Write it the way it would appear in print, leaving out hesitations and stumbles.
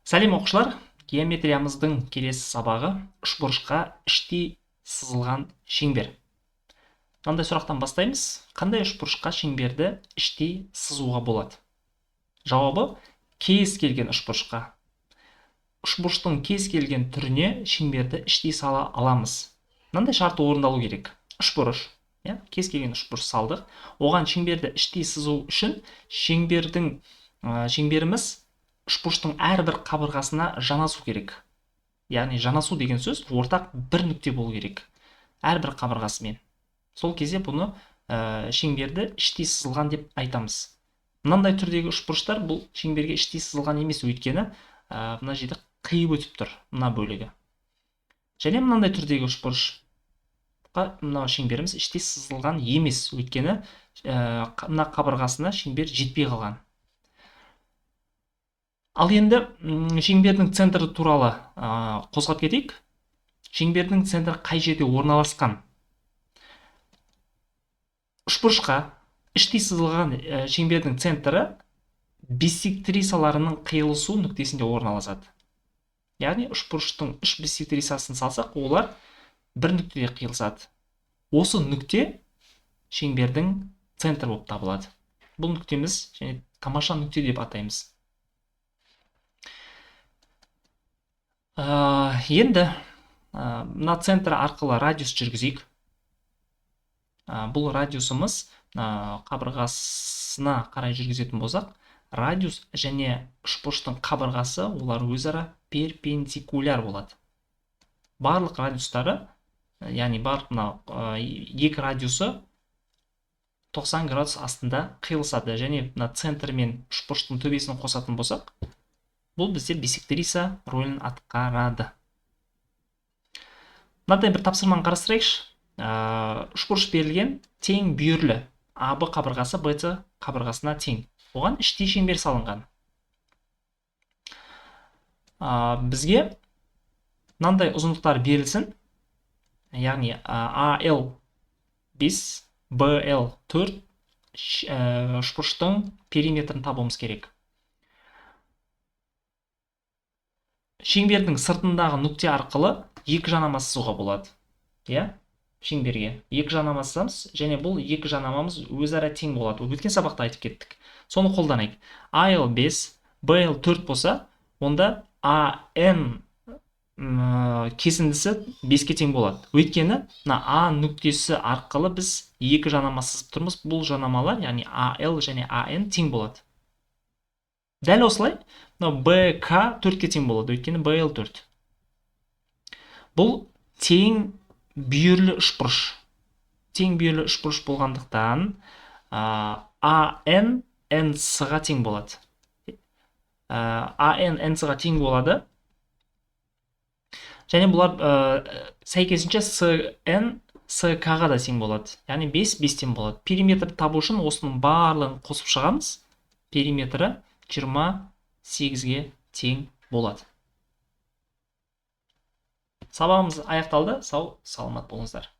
Сәлем оқушылар, геометриямыздың келесі сабағы үшбұрышқа іштей сызылған шеңбер. Мынандай сұрақтан бастаймыз. Қандай үшбұрышқа шеңберді іштей сызуға болады? Жауабы кез келген үшбұрышқа. Үшбұрыштың кез келген түріне шеңберді іштей сала аламыз. Мынандай шарты орындалу керек. Үшбұрыш, кез келген үшбұрыш салдық. Оған шеңберді іштей сызу үшін шеңберіміз үшбұрыштың әрбір қабырғасына жанасу керек. Яғни жанасу деген сөз ортақ бір нүкте болу керек. Әрбір қабырғасымен. Сол кезде бұны шеңберді іштей сызылған деп айтамыз. Мынандай түрдегі үшбұрыштар бұл шеңберге іштей сызылған емес, өйткені мына жерде қиып өтіп тұр, мына бөлігі. Және мынандай түрдегі үшбұрышқа мына шеңберіміз іштей сызылған емес, өйткені мына қабырғасына шеңбер жетпей қалған. Ал енді шеңбердің центрі туралы қозғап кетейік. Шеңбердің центрі қай жерде орналасқан? Үшбұрышқа іштей сызылған шеңбердің центрі биссектрисаларының қиылысу нүктесінде орналасады. Яғни үшбұрыштың үш биссектрисасын салсақ, олар бір нүктеде қиылысады. Осы нүкте шеңбердің центрі болып табылады. Бұл нүктеміз және тамаша нүкте деп атаймыз. Енді мына центр арқылы радиус жүргізейік. Бұл радиусымыз қабырғасына қарай жүргізетін болсақ, радиус және үшбұрыштың қабырғасы олар өзара перпендикуляр болады. Барлық радиустары, яғни барлық екі радиусы 90 градус астында қиылысады. Және центр мен үшбұрыштың төбесін қосатын болсақ, бұл бізде биссектриса рөлін атқарады. Мынадай бір тапсырманы қарастырайықшы. Үшбұрыш берілген, тең бүйірлі. АБ қабырғасы БЦ қабырғасына тең. Оған іштей шеңбер салынған. Бізге мынандай ұзындықтар берілсін. Яғни AL 5, BL 4 үшбұрыштың периметрін табуымыз керек. Шеңбердің сыртындағы нүкте арқылы екі жанама сызуға болады. Шеңберге екі жанама сызамыз, және бұл екі жанамамыз өзара тең болады. Өткен сабақта айтып кеттік. Соны қолданайық. AL 5, BL 4 болса, онда AN кесіндісі 5-ке тең болады. Өйткені А нүктесі арқылы біз екі жанама сызып тұрмыз. Бұл жанамалар, яғни AL және AN тең болады. Дәл осылай, BK 4-ке тең болады, өйткені BL 4. Бұл тең бүйірлі үшбұрыш. Тең бүйірлі үшбұрыш болғандықтан AN NC-ға тең болады. AN NC-ға тең болады. Және бұлар сәйкесінше CN CK-ға да тең болады. Яғни 5-5-тен болады. Периметр табу үшін осының барлығын қосып шығамыз. Периметрі 28-ге тең болады. Сабағымыз аяқталды. Сау, саламат болыңыздар.